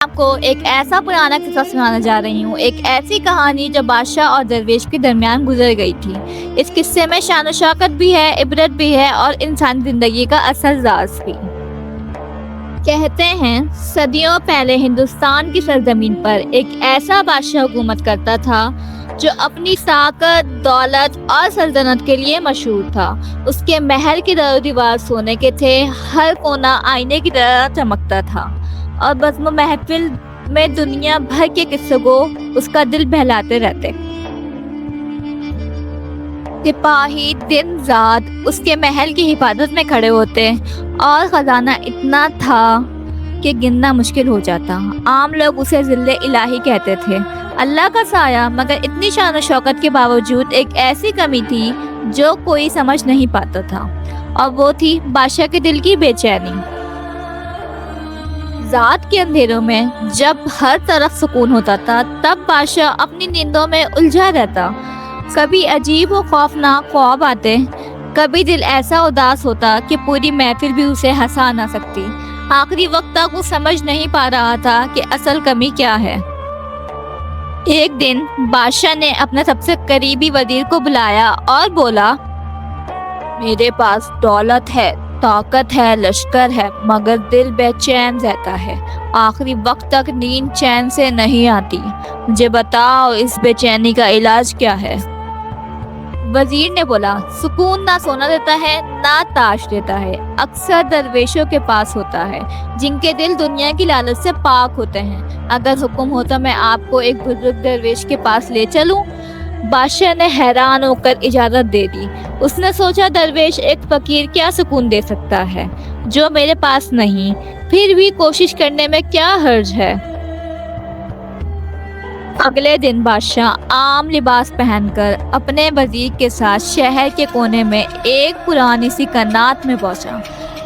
آپ کو ایک ایسا پرانا قصہ سنانے جا رہی ہوں، ایک ایسی کہانی جو بادشاہ اور درویش کے درمیان گزر گئی تھی۔ اس قصے میں شان و شوکت بھی ہے، عبرت بھی ہے اور انسانی زندگی کا اصل راز بھی۔ کہتے ہیں صدیوں پہلے ہندوستان کی سرزمین پر ایک ایسا بادشاہ حکومت کرتا تھا جو اپنی طاقت، دولت اور سلطنت کے لیے مشہور تھا۔ اس کے محل کے در و دیوار سونے کے تھے، ہر کونا آئینے کی طرح چمکتا تھا اور بزم و محفل میں دنیا بھر کے قصوں کو اس کا دل بہلاتے رہتے۔ سپاہی دن رات اس کے محل کی حفاظت میں کھڑے ہوتے اور خزانہ اتنا تھا کہ گننا مشکل ہو جاتا۔ عام لوگ اسے ذل الہی کہتے تھے، اللہ کا سایہ، مگر اتنی شان و شوکت کے باوجود ایک ایسی کمی تھی جو کوئی سمجھ نہیں پاتا تھا، اور وہ تھی بادشاہ کے دل کی بے چینی۔ رات کے اندھیروں میں جب ہر طرف سکون ہوتا تھا، تب بادشاہ اپنی نیندوں میں الجھا رہتا۔ کبھی عجیب و خوفناک خواب آتے، کبھی دل ایسا اداس ہوتا کہ پوری محفل بھی اسے ہنسا نہ سکتی۔ آخری وقت تک وہ سمجھ نہیں پا رہا تھا کہ اصل کمی کیا ہے۔ ایک دن بادشاہ نے اپنے سب سے قریبی وزیر کو بلایا اور بولا، میرے پاس دولت ہے، طاقت ہے، لشکر ہے، مگر دل بے چین رہتا ہے۔ آخری وقت تک نیند چین سے نہیں آتی۔ مجھے بتاؤ اس بے چینی کا علاج کیا ہے؟ وزیر نے بولا، سکون نہ سونا دیتا ہے نہ تاج دیتا ہے، اکثر درویشوں کے پاس ہوتا ہے جن کے دل دنیا کی لالچ سے پاک ہوتے ہیں۔ اگر حکم ہو تو میں آپ کو ایک بزرگ درویش کے پاس لے چلوں؟ بادشاہ نے حیران ہو کر اجازت دے دی۔ اس نے سوچا، درویش ایک فقیر کیا سکون دے سکتا ہے جو میرے پاس نہیں، پھر بھی کوشش کرنے میں کیا حرج ہے۔ اگلے دن بادشاہ عام لباس پہن کر اپنے وزیر کے ساتھ شہر کے کونے میں ایک پرانی سی کنات میں پہنچا۔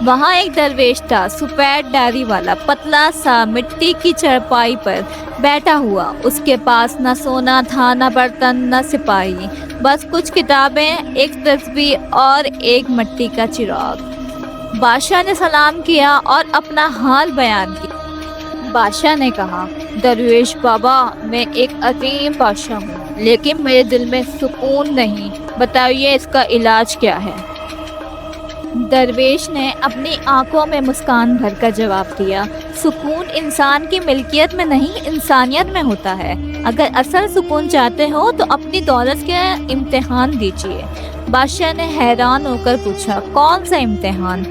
وہاں ایک درویش تھا، سفید داڑھی والا، پتلا سا، مٹی کی چارپائی پر بیٹھا ہوا۔ اس کے پاس نہ سونا تھا، نہ برتن، نہ سپاہی، بس کچھ کتابیں، ایک تسبیح اور ایک مٹی کا چراغ۔ بادشاہ نے سلام کیا اور اپنا حال بیان کیا۔ بادشاہ نے کہا، درویش بابا، میں ایک عظیم بادشاہ ہوں، لیکن میرے دل میں سکون نہیں، بتائیے اس کا علاج کیا ہے؟ درویش نے اپنی آنکھوں میں مسکان بھر کر جواب دیا، سکون انسان کی ملکیت میں نہیں، انسانیت میں ہوتا ہے۔ اگر اصل سکون چاہتے ہو تو اپنی دولت کے امتحان دیجیے۔ بادشاہ نے حیران ہو کر پوچھا، کون سا امتحان؟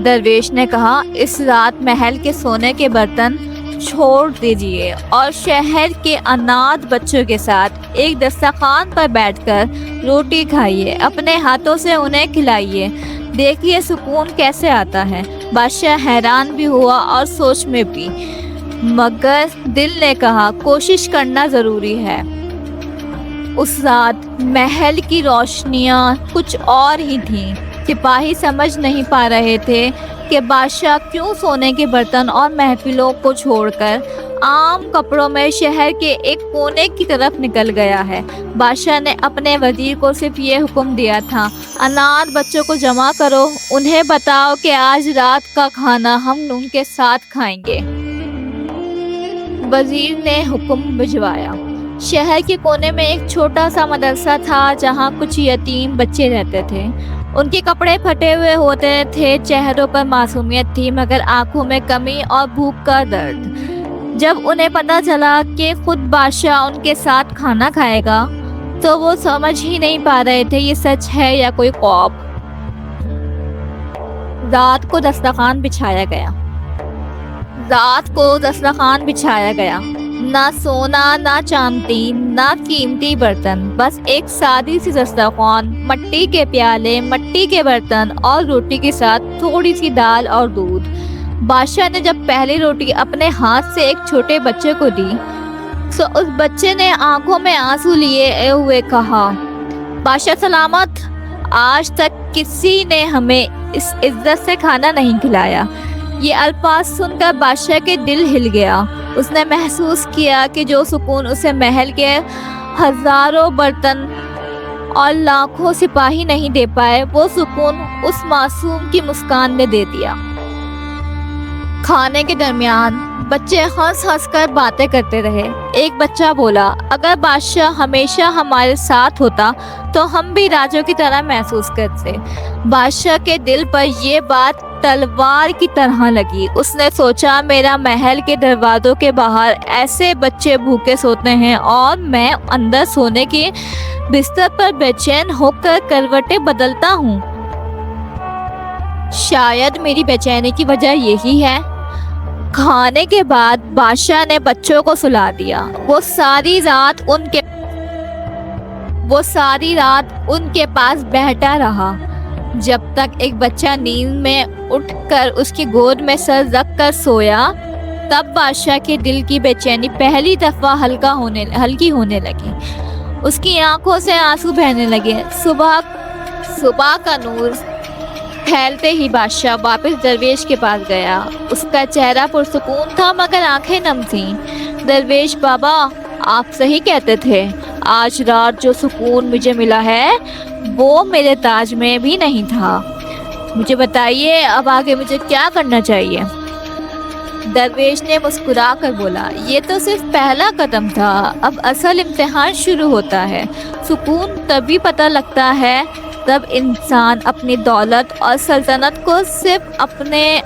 درویش نے کہا، اس رات محل کے سونے کے برتن چھوڑ دیجیے اور شہر کے اناتھ بچوں کے ساتھ ایک دسترخوان پر بیٹھ کر روٹی کھائیے، اپنے ہاتھوں سے انہیں کھلائیے، دیکھیے سکون کیسے آتا ہے۔ بادشاہ حیران بھی ہوا اور سوچ میں بھی، مگر دل نے کہا، کوشش کرنا ضروری ہے۔ اس رات محل کی روشنیاں کچھ اور ہی تھیں۔ سپاہی سمجھ نہیں پا رہے تھے کہ بادشاہ کیوں سونے کے برتن اور محفلوں کو چھوڑ کر عام کپڑوں میں شہر کے ایک کونے کی طرف نکل گیا ہے۔ بادشاہ نے اپنے وزیر کو صرف یہ حکم دیا تھا، اناتھ بچوں کو جمع کرو، انہیں بتاؤ کہ آج رات کا کھانا ہم ان کے ساتھ کھائیں گے۔ وزیر نے حکم بھجوایا۔ شہر کے کونے میں ایک چھوٹا سا مدرسہ تھا جہاں کچھ یتیم بچے رہتے تھے۔ ان کے کپڑے پھٹے ہوئے ہوتے تھے، چہروں پر معصومیت تھی، مگر آنکھوں میں کمی اور بھوک کا درد۔ جب انہیں پتہ چلا کہ خود بادشاہ ان کے ساتھ کھانا کھائے گا تو وہ سمجھ ہی نہیں پا رہے تھے یہ سچ ہے یا کوئی خواب۔ رات کو دسترخوان بچھایا گیا۔ نہ سونا، نہ چاندی، نہ قیمتی برتن، بس ایک سادی سی دسترخوان، مٹی کے پیالے، مٹی کے برتن اور روٹی کے ساتھ تھوڑی سی دال اور دودھ۔ بادشاہ نے جب پہلی روٹی اپنے ہاتھ سے ایک چھوٹے بچے کو دی تو اس بچے نے آنکھوں میں آنسو لیے ہوئے کہا، بادشاہ سلامت، آج تک کسی نے ہمیں اس عزت سے کھانا نہیں کھلایا۔ یہ الفاظ سن کر بادشاہ کے دل ہل گیا۔ اس نے محسوس کیا کہ جو سکون اسے محل کے ہزاروں برتن اور لاکھوں سپاہی نہیں دے پائے، وہ سکون اس معصوم کی مسکان نے دے دیا۔ کھانے کے درمیان بچے ہنس ہنس کر باتیں کرتے رہے۔ ایک بچہ بولا، اگر بادشاہ ہمیشہ ہمارے ساتھ ہوتا تو ہم بھی راجوں کی طرح محسوس کرتے۔ بادشاہ کے دل پر یہ بات تلوار کی طرح لگی۔ اس نے سوچا، میرا محل کے دروازوں کے باہر ایسے بچے بھوکے سوتے ہیں اور میں اندر سونے کے بستر پر بے چین ہو کر کروٹیں بدلتا ہوں۔ شاید میری بے چینی کی وجہ یہی ہے۔ کھانے کے بعد بادشاہ نے بچوں کو سلا دیا۔ وہ ساری رات ان کے پاس بیٹھا رہا جب تک ایک بچہ نیند میں اٹھ کر اس کی گود میں سر رکھ کر سویا۔ تب بادشاہ کے دل کی بے چینی پہلی دفعہ ہلکی ہونے لگی۔ اس کی آنکھوں سے آنسو بہنے لگے۔ صبح کا نور پھیلتے ہی بادشاہ واپس درویش کے پاس گیا۔ اس کا چہرہ پرسکون تھا مگر آنکھیں نم تھیں۔ درویش بابا، آپ صحیح کہتے تھے، آج رات جو سکون مجھے ملا ہے وہ میرے تاج میں بھی نہیں تھا۔ مجھے بتائیے اب آگے مجھے کیا کرنا چاہیے؟ درویش نے مسکرا کر بولا، یہ تو صرف پہلا قدم تھا، اب اصل امتحان شروع ہوتا ہے۔ سکون تبھی پتہ لگتا ہے تب انسان اپنی دولت اور سلطنت کو صرف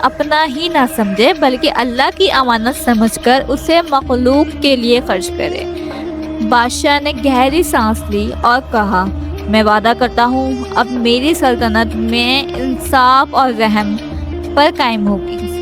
اپنا ہی نہ سمجھے بلکہ اللہ کی امانت سمجھ کر اسے مخلوق کے لیے خرچ کرے۔ بادشاہ نے گہری سانس لی اور کہا، میں وعدہ کرتا ہوں اب میری سلطنت میں انصاف اور رحم پر قائم ہوگی۔